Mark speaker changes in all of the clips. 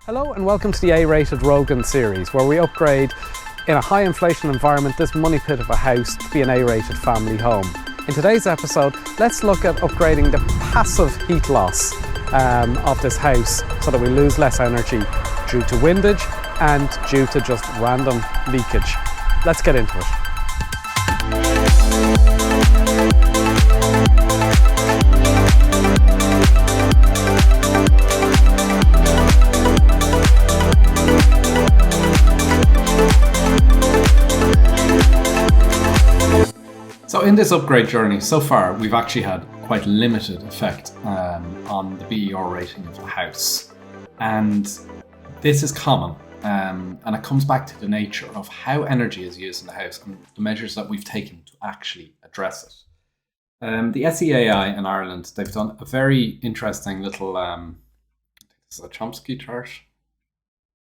Speaker 1: Hello and welcome to the A-rated Rogan series, where we upgrade in a high inflation environment this money pit of a house to be an A-rated family home. In today's episode, let's look at upgrading the passive heat loss of this house so that we lose less energy due to windage and due to just random leakage. Let's get into it. So in this upgrade journey, so far, we've actually had quite limited effect on the BER rating of the house. And this is common, and it comes back to the nature of how energy is used in the house and the measures that we've taken to actually address it. The SEAI in Ireland, they've done a very interesting little, this is a Chomsky chart,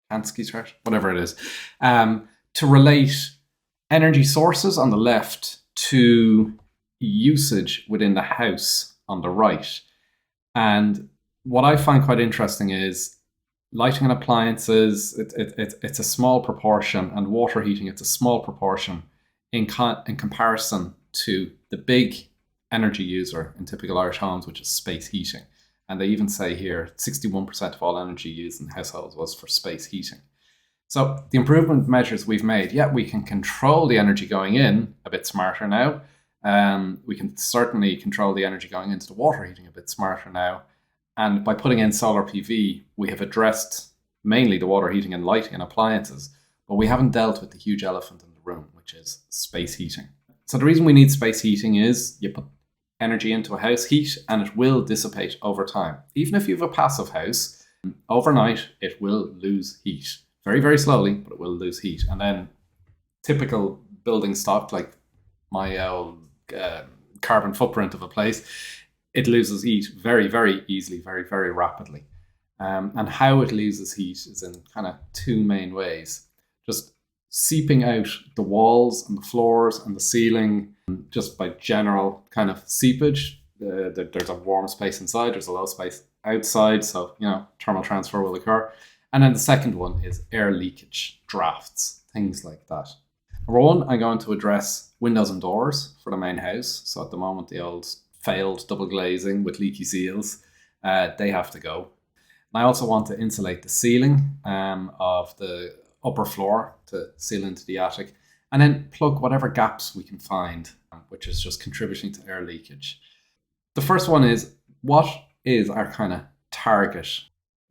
Speaker 1: Kansky chart, whatever it is, to relate energy sources on the left to usage within the house on the right. And what I find quite interesting is lighting and appliances, it's a small proportion, and water heating, it's a small proportion in comparison to the big energy user in typical Irish homes, which is space heating. And they even say here 61% of all energy used in households was for space heating. So the improvement measures we've made, we can control the energy going in a bit smarter now. We can certainly control the energy going into the water heating a bit smarter now. And by putting in solar PV, we have addressed mainly the water heating and lighting and appliances, but we haven't dealt with the huge elephant in the room, which is space heating. So the reason we need space heating is you put energy into a house, heat, and it will dissipate over time. Even if you have a passive house, overnight it will lose heat. Very, very slowly, but it will lose heat. And then typical building stock, like my carbon footprint of a place, it loses heat very, very easily, very, very rapidly. And how it loses heat is in kind of two main ways. Just seeping out the walls and the floors and the ceiling, just by general kind of seepage. There's a warm space inside, there's a low space outside, so, thermal transfer will occur. And then the second one is air leakage, drafts, things like that. Number one, I'm going to address windows and doors for the main house. So at the moment, the old failed double glazing with leaky seals, they have to go. And I also want to insulate the ceiling of the upper floor to seal into the attic, and then plug whatever gaps we can find, which is just contributing to air leakage. The first one is, what is our kind of target?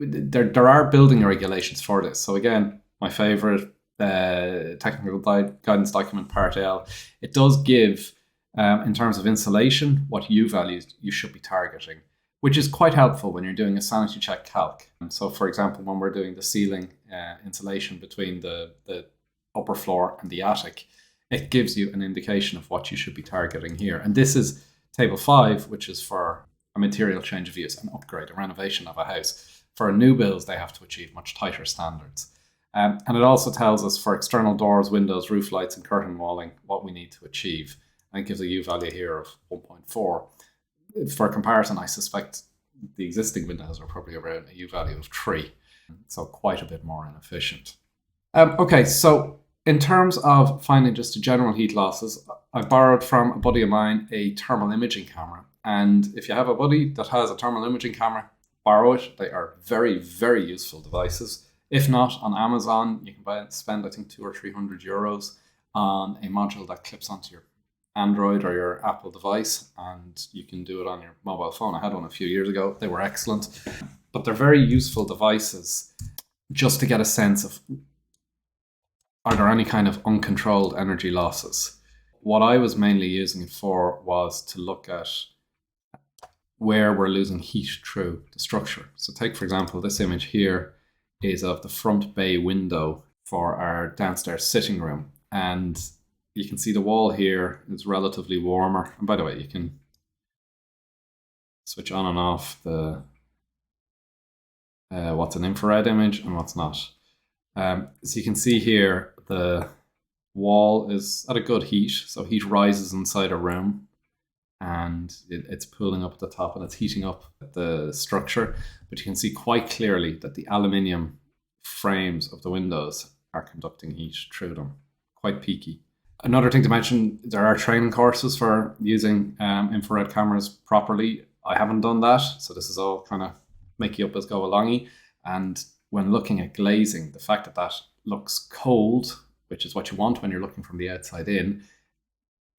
Speaker 1: There are building regulations for this. So again, my favorite technical guidance document, Part L, it does give, in terms of insulation, what U values you should be targeting, which is quite helpful when you're doing a sanity check calc. And so, for example, when we're doing the ceiling insulation between the upper floor and the attic, it gives you an indication of what you should be targeting here. And this is Table 5, which is for a material change of use, an upgrade, a renovation of a house. For new builds, they have to achieve much tighter standards. And it also tells us for external doors, windows, roof lights, and curtain walling, what we need to achieve. And it gives a U value here of 1.4. For comparison, I suspect the existing windows are probably around a U value of 3. So quite a bit more inefficient. Okay, so in terms of finding just the general heat losses, I borrowed from a buddy of mine a thermal imaging camera. And if you have a buddy that has a thermal imaging camera, borrow it. They are very, very useful devices. If not, on Amazon, you can spend, I think, 200 or 300 euros on a module that clips onto your Android or your Apple device, and you can do it on your mobile phone. I had one a few years ago. They were excellent, but they're very useful devices just to get a sense of, are there any kind of uncontrolled energy losses? What I was mainly using it for was to look at where we're losing heat through the structure. So take, for example, this image here is of the front bay window for our downstairs sitting room. And you can see the wall here is relatively warmer. And by the way, you can switch on and off the what's an infrared image and what's not. So you can see here the wall is at a good heat. So heat rises inside a room, and it's pulling up at the top and it's heating up the structure. But you can see quite clearly that the aluminium frames of the windows are conducting heat through them. Quite peaky. Another thing to mention, there are training courses for using infrared cameras properly. I haven't done that, so this is all kind of make you up as go alongy. And when looking at glazing, the fact that that looks cold, which is what you want when you're looking from the outside in,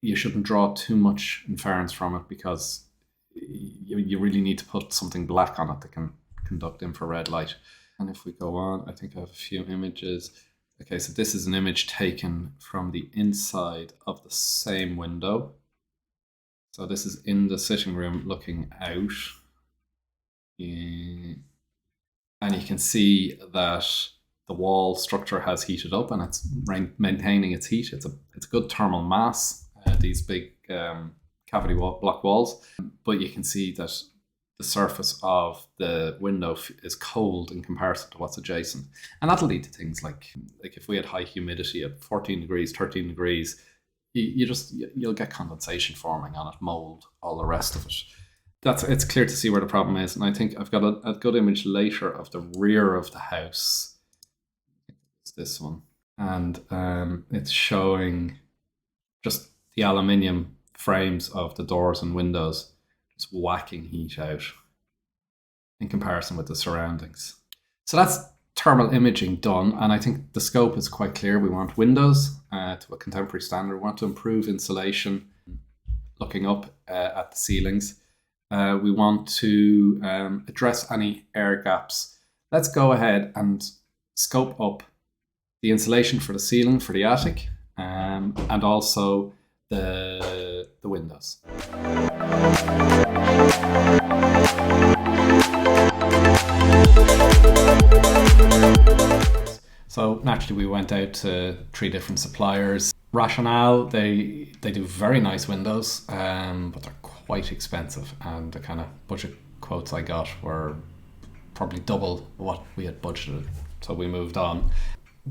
Speaker 1: you shouldn't draw too much inference from it, because you really need to put something black on it that can conduct infrared light. And if we go on, I think I have a few images. Okay, so this is an image taken from the inside of the same window. So this is in the sitting room looking out. Yeah. And you can see that the wall structure has heated up and it's maintaining its heat. It's a good thermal mass, these big cavity block walls. But you can see that the surface of the window is cold in comparison to what's adjacent. And that'll lead to things like if we had high humidity at 14 degrees, 13 degrees, you'll get condensation forming on it, mold, all the rest of it. It's clear to see where the problem is. And I think I've got a good image later of the rear of the house. It's this one. And it's showing just the aluminium frames of the doors and windows just whacking heat out in comparison with the surroundings. So that's thermal imaging done, and I think the scope is quite clear. We want windows to a contemporary standard. We want to improve insulation, looking up at the ceilings. We want to address any air gaps. Let's go ahead and scope up the insulation for the ceiling, for the attic, and also the windows. So naturally we went out to 3 different suppliers. Rationale, they do very nice windows, but they're quite expensive, and the kind of budget quotes I got were probably double what we had budgeted. So we moved on.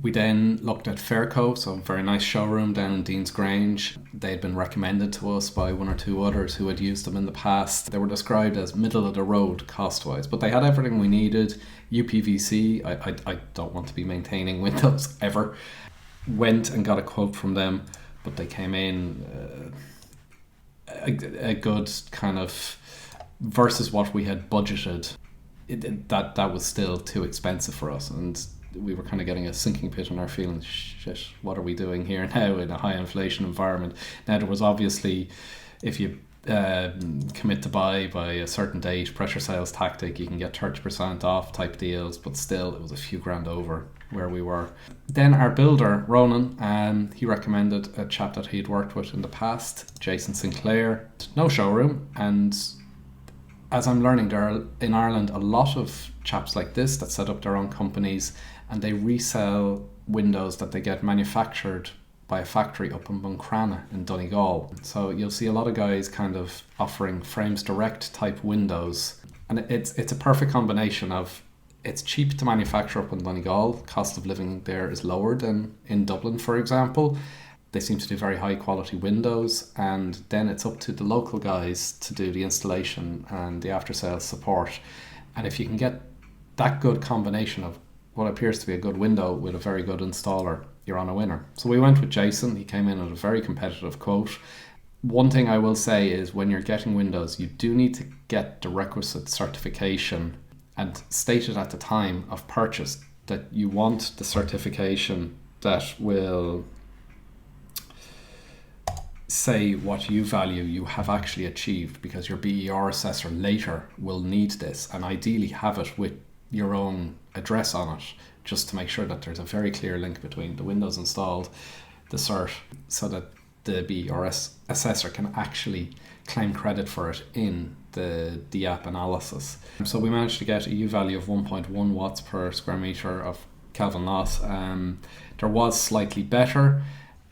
Speaker 1: We then looked at Fairco, so a very nice showroom down in Dean's Grange. They'd been recommended to us by 1 or 2 others who had used them in the past. They were described as middle of the road cost-wise, but they had everything we needed. UPVC, I don't want to be maintaining windows ever. Went and got a quote from them, but they came in a good kind of, versus what we had budgeted, that was still too expensive for us, and we were kind of getting a sinking pit in our feelings. Shit, what are we doing here now in a high inflation environment? Now, there was obviously, if you commit to buy by a certain date, pressure sales tactic, you can get 30% off type deals, but still it was a few grand over where we were. Then our builder, Ronan, he recommended a chap that he'd worked with in the past, Jason Sinclair. No showroom, and as I'm learning, there are in Ireland a lot of chaps like this that set up their own companies, and they resell windows that they get manufactured by a factory up in Buncrana in Donegal. So you'll see a lot of guys kind of offering frames direct type windows, and it's a perfect combination of, it's cheap to manufacture up in Donegal, cost of living there is lower than in Dublin, for example. They seem to do very high quality windows, and then it's up to the local guys to do the installation and the after sales support. And if you can get that good combination of what appears to be a good window with a very good installer, you're on a winner. So we went with Jason. He came in at a very competitive quote. One thing I will say is, when you're getting windows, you do need to get the requisite certification, and state it at the time of purchase that you want the certification that will say what you value you have actually achieved, because your BER assessor later will need this, and ideally have it with your own address on it, just to make sure that there's a very clear link between the windows installed, the cert, so that the BER assessor can actually claim credit for it in the DAP analysis. So we managed to get a U value of 1.1 watts per square meter of Kelvin loss. There was slightly better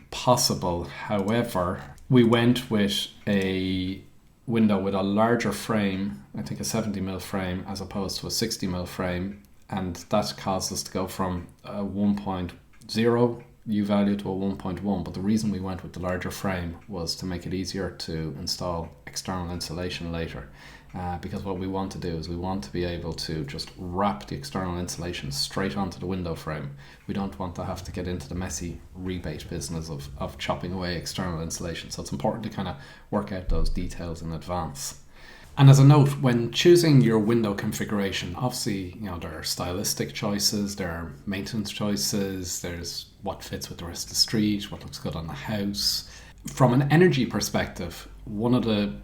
Speaker 1: possible, however, we went with a window with a larger frame, I think a 70mm frame as opposed to a 60mm frame, and that caused us to go from a 1.0 U value to a 1.1. But the reason we went with the larger frame was to make it easier to install external insulation later. because what we want to do is we want to be able to just wrap the external insulation straight onto the window frame. We don't want to have to get into the messy rebate business of chopping away external insulation. So it's important to kind of work out those details in advance. And as a note, when choosing your window configuration, obviously, there are stylistic choices, there are maintenance choices, there's what fits with the rest of the street, what looks good on the house. From an energy perspective, one of the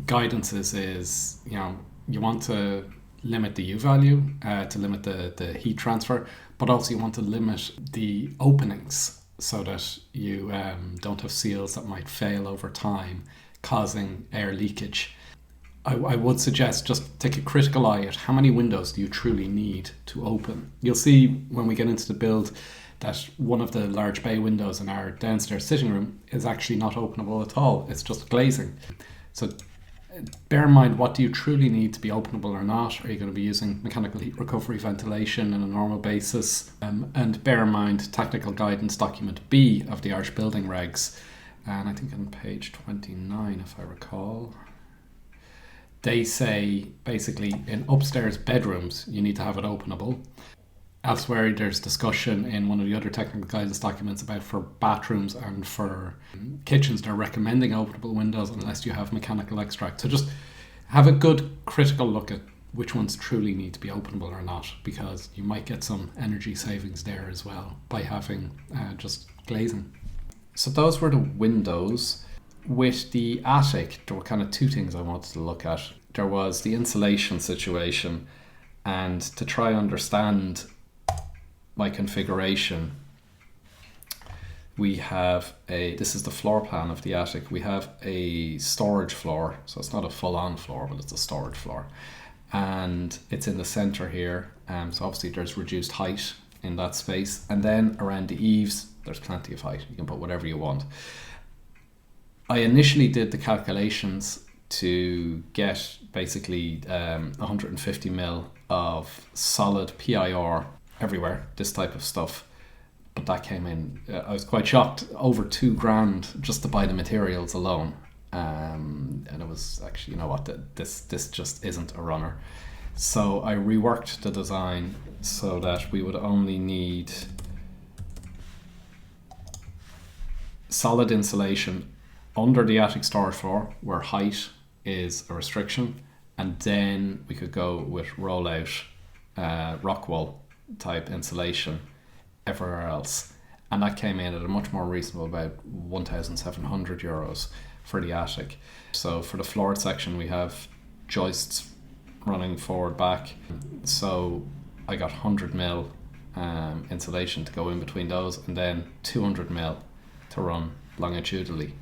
Speaker 1: guidances is, you want to limit the U value to limit the heat transfer, but also you want to limit the openings so that you don't have seals that might fail over time, causing air leakage. I would suggest just take a critical eye at how many windows do you truly need to open. You'll see when we get into the build that one of the large bay windows in our downstairs sitting room is actually not openable at all. It's just glazing. So bear in mind, what do you truly need to be openable or not? Are you going to be using mechanical heat recovery ventilation on a normal basis? And bear in mind technical guidance document B of the Irish building regs, and I think on page 29 if I recall, they say basically in upstairs bedrooms you need to have it openable. Elsewhere there's discussion in one of the other technical guidance documents about for bathrooms and for kitchens they're recommending openable windows unless you have mechanical extract. So just have a good critical look at which ones truly need to be openable or not, because you might get some energy savings there as well by having just glazing. So those were the windows. With the attic, there were kind of two things I wanted to look at. There was the insulation situation, and to try and understand my configuration, we have this is the floor plan of the attic. We have a storage floor, so it's not a full-on floor, but it's a storage floor. And it's in the center here, so obviously there's reduced height in that space. And then around the eaves, there's plenty of height. You can put whatever you want. I initially did the calculations to get basically 150 mil of solid PIR everywhere, this type of stuff. But that came in, I was quite shocked, over $2,000 just to buy the materials alone. And it was actually, you know what, this just isn't a runner. So I reworked the design so that we would only need solid insulation under the attic storage floor where height is a restriction, and then we could go with rollout rock wool type insulation everywhere else, and that came in at a much more reasonable, about €1,700 for the attic. So for the floored section we have joists running forward back, so I got 100 mil insulation to go in between those, and then 200 mil to run longitudinally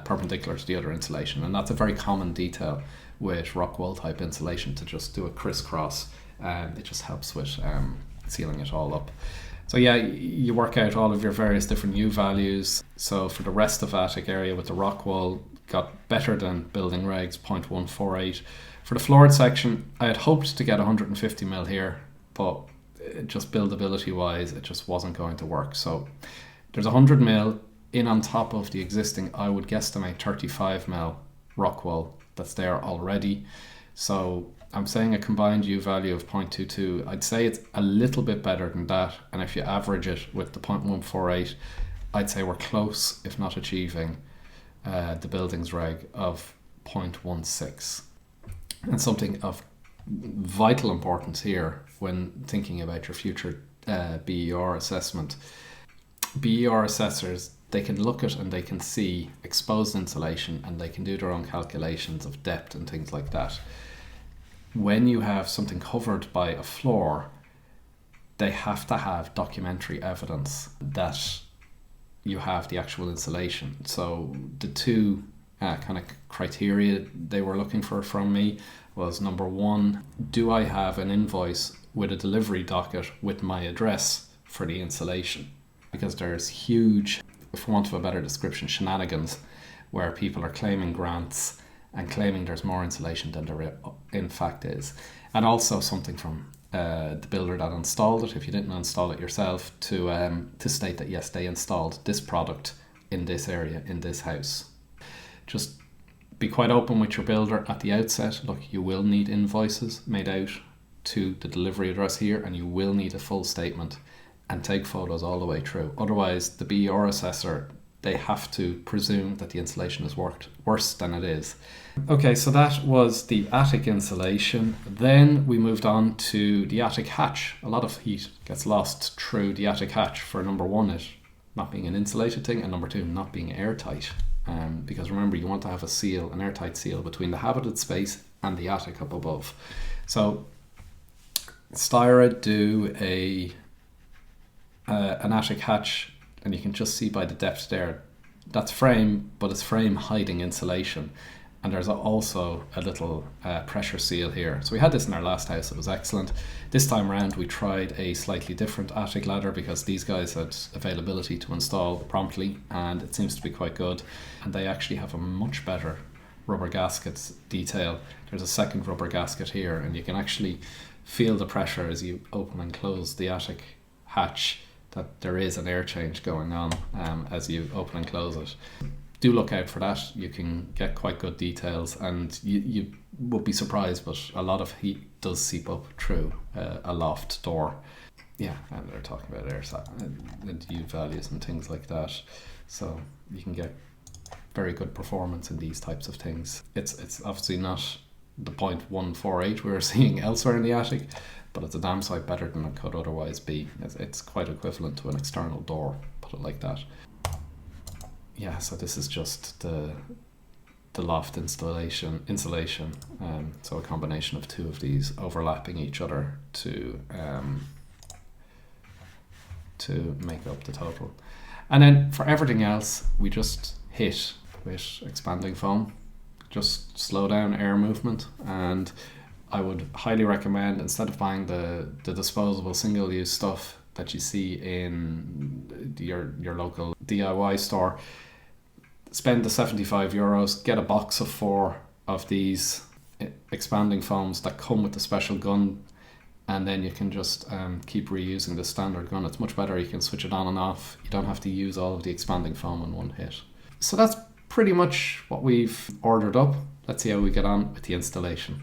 Speaker 1: perpendicular to the other insulation. And that's a very common detail with rock wool type insulation, to just do a crisscross. It just helps with sealing it all up. So yeah, you work out all of your various different U values. So for the rest of attic area with the rock wool, got better than building regs, 0.148. For the floored section, I had hoped to get 150 mil here, but just buildability wise it just wasn't going to work. So there's 100 mil in on top of the existing, I would guesstimate 35 mil rock wool that's there already. So I'm saying a combined U value of 0.22. I'd say it's a little bit better than that, and if you average it with the 0.148, I'd say we're close, if not achieving the buildings reg of 0.16. And something of vital importance here when thinking about your future BER assessment. BER assessors, they can look at and they can see exposed insulation, and they can do their own calculations of depth and things like that. When you have something covered by a floor, they have to have documentary evidence that you have the actual insulation. So the two kind of criteria they were looking for from me was, number one, do I have an invoice with a delivery docket with my address for the insulation? Because there's huge, for want of a better description, shenanigans where people are claiming grants and claiming there's more insulation than there in fact is. And also something from the builder that installed it, if you didn't install it yourself, to state that yes, they installed this product in this area, in this house. Just be quite open with your builder at the outset. Look, you will need invoices made out to the delivery address here, and you will need a full statement, and take photos all the way through. Otherwise, the BER assessor, they have to presume that the insulation has worked worse than it is. Okay, so that was the attic insulation. Then we moved on to the attic hatch. A lot of heat gets lost through the attic hatch for number one, it not being an insulated thing, and number two, not being airtight. Because remember, you want to have a seal, an airtight seal between the habited space and the attic up above. So Styra do an attic hatch, and you can just see by the depth there, that's frame, but it's frame hiding insulation. And there's also a little pressure seal here. So we had this in our last house, it was excellent. This time around we tried a slightly different attic ladder because these guys had availability to install promptly, and it seems to be quite good. And they actually have a much better rubber gaskets detail. There's a second rubber gasket here, and you can actually feel the pressure as you open and close the attic hatch, that there is an air change going on as you open and close it. Do look out for that. You can get quite good details, and you would be surprised, but a lot of heat does seep up through a loft door. Yeah, and they're talking about air and U values and things like that. So you can get very good performance in these types of things. It's obviously not the 0.148 we were seeing elsewhere in the attic, but it's a damn sight better than it could otherwise be. It's quite equivalent to an external door, put it like that. Yeah, so this is just the loft insulation. So a combination of two of these overlapping each other to make up the total. And then for everything else, we just hit with expanding foam. Just slow down air movement, and I would highly recommend, instead of buying the disposable single-use stuff that you see in your local DIY store, spend the €75, get a box of 4 of these expanding foams that come with the special gun, and then you can just keep reusing the standard gun. It's much better, you can switch it on and off. You don't have to use all of the expanding foam in one hit. So that's pretty much what we've ordered up. Let's see how we get on with the installation.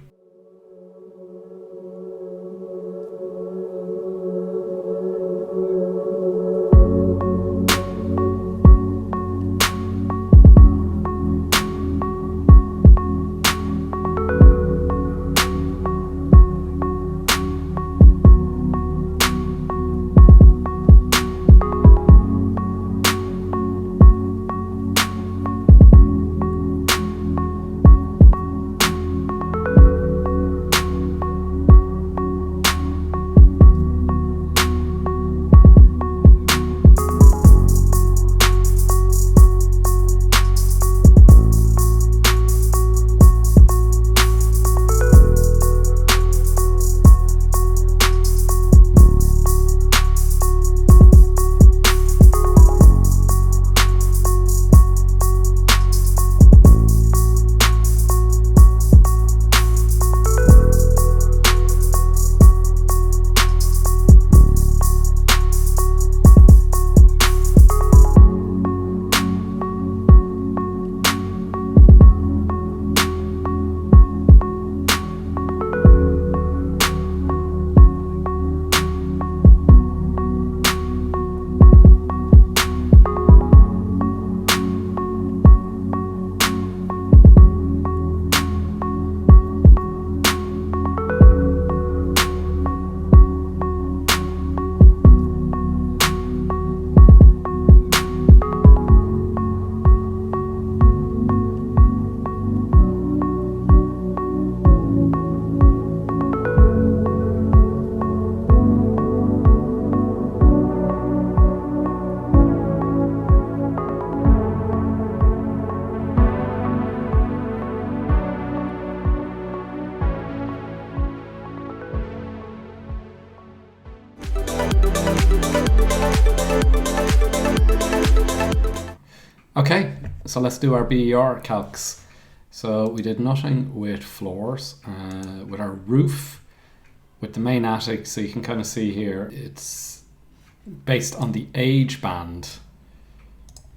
Speaker 1: Okay, so let's do our BER calcs. So we did nothing with floors, with our roof, with the main attic. So you can kind of see here, it's based on the age band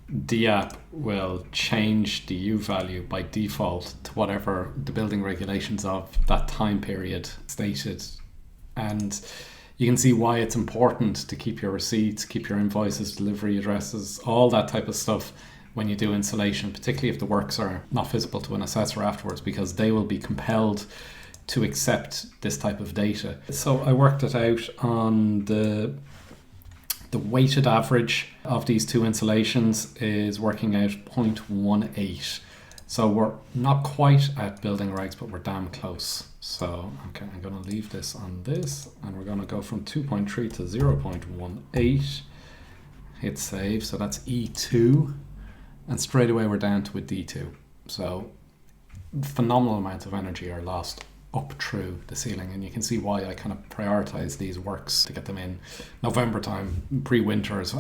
Speaker 1: the app will change the U value by default to whatever the building regulations of that time period stated. And you can see why it's important to keep your receipts, keep your invoices, delivery addresses, all that type of stuff when you do insulation, particularly if the works are not visible to an assessor afterwards, because they will be compelled to accept this type of data. So I worked it out on the weighted average of these two insulations is working out 0.18. So we're not quite at building regs, but we're damn close. So okay, I'm going to leave this on this, and we're going to go from 2.3 to 0.18. Hit save, so that's E2, and straight away we're down to a D2. So phenomenal amounts of energy are lost up through the ceiling, and you can see why I kind of prioritize these works to get them in November time, pre-winter as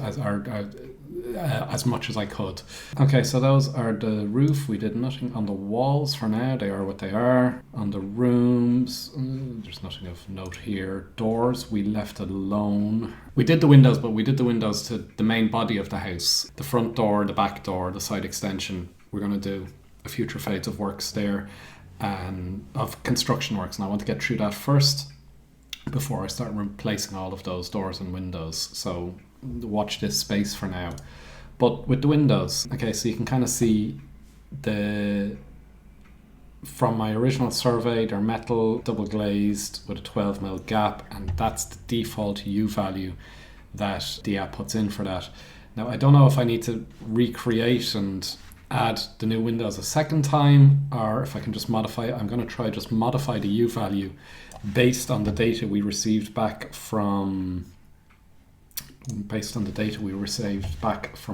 Speaker 1: much as I could. Okay, so those are the roof. We did nothing on the walls for now. They are what they are. On the rooms, there's nothing of note here. Doors, we left alone. We did the windows, but we did the windows to the main body of the house. The front door, the back door, the side extension. We're going to do a future phase of works there, and of construction works, and I want to get through that first before I start replacing all of those doors and windows. So watch this space for now. But with the windows, okay, so you can kind of see from my original survey, they're metal, double glazed with a 12mm gap, and that's the default U value that the app puts in for that. Now I don't know if I need to recreate and add the new windows a second time, or if I can just modify it. I'm going to try just modify the U value based on the data we received back from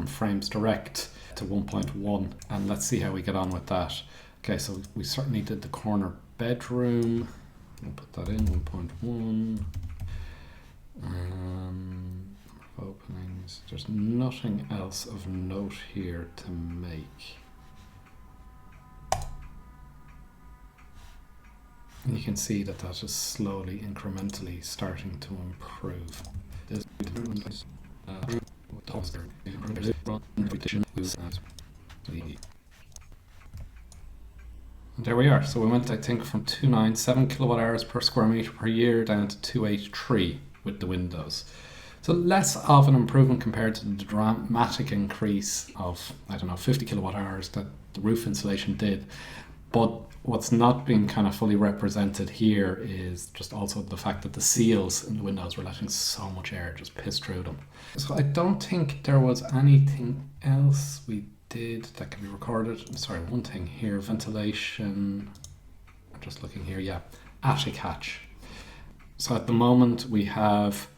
Speaker 1: Frames Direct to 1.1, and let's see how we get on with that. Okay, so we certainly did the corner bedroom. We'll put that in 1.1. Openings. There's nothing else of note here to make. And you can see that that is slowly, incrementally starting to improve. There we are. So we went, I think, from 297 kilowatt hours per square meter per year down to 283 with the windows. So less of an improvement compared to the dramatic increase of, 50 kilowatt hours that the roof insulation did. But what's not being kind of fully represented here is just also the fact that the seals in the windows were letting so much air just piss through them. So I don't think there was anything else we did that can be recorded. Sorry, one thing here, ventilation. I'm just looking here, yeah, attic hatch. So at the moment we have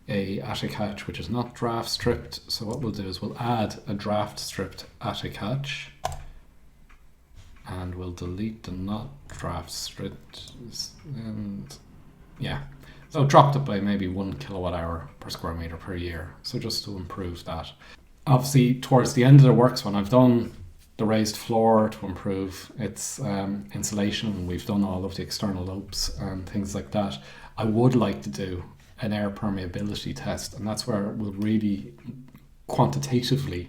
Speaker 1: a attic hatch which is not draft stripped. So what we'll do is we'll add a draft stripped attic hatch, and we'll delete the not draft stripped, and yeah, so dropped it by maybe 1 kilowatt hour per square meter per year. So just to improve that. Obviously towards the end of the works, when I've done the raised floor to improve its insulation, we've done all of the external lopes and things like that, I would like to do an air permeability test, and that's where we'll really quantitatively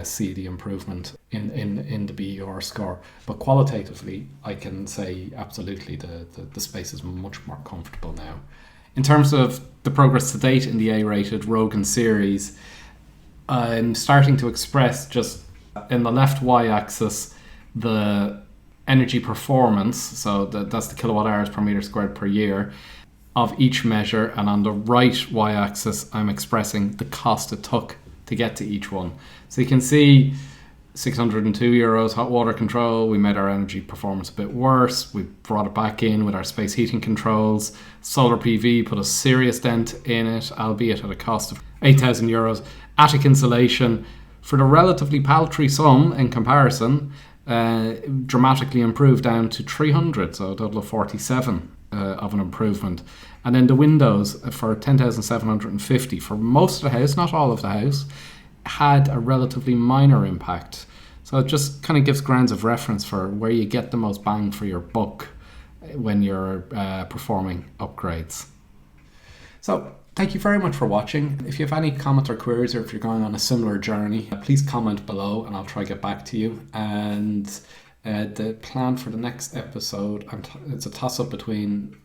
Speaker 1: see the improvement in the BER score. But qualitatively, I can say absolutely the space is much more comfortable now. In terms of the progress to date in the A-rated Rogan series, I'm starting to express just in the left y-axis the energy performance, so that's the kilowatt hours per meter squared per year of each measure, and on the right y-axis I'm expressing the cost it took to get to each one. So you can see €602 hot water control. We made our energy performance a bit worse. We brought it back in with our space heating controls. Solar PV put a serious dent in it, albeit at a cost of €8,000. Attic insulation, for the relatively paltry sum in comparison, dramatically improved down to 300, so a total of 47 of an improvement. And then the windows for 10,750 for most of the house, not all of the house, had a relatively minor impact. So it just kind of gives grounds of reference for where you get the most bang for your buck when you're performing upgrades. So Thank you very much for watching. If you have any comments or queries, or if you're going on a similar journey, please comment below and I'll try to get back to you. And the plan for the next episode, it's a toss-up between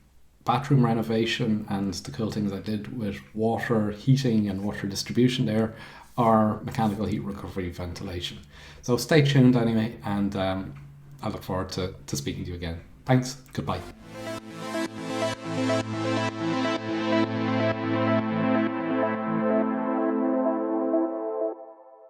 Speaker 1: bathroom renovation and the cool things I did with water heating and water distribution there, or mechanical heat recovery ventilation. So stay tuned anyway, and I look forward to speaking to you again. Thanks, goodbye.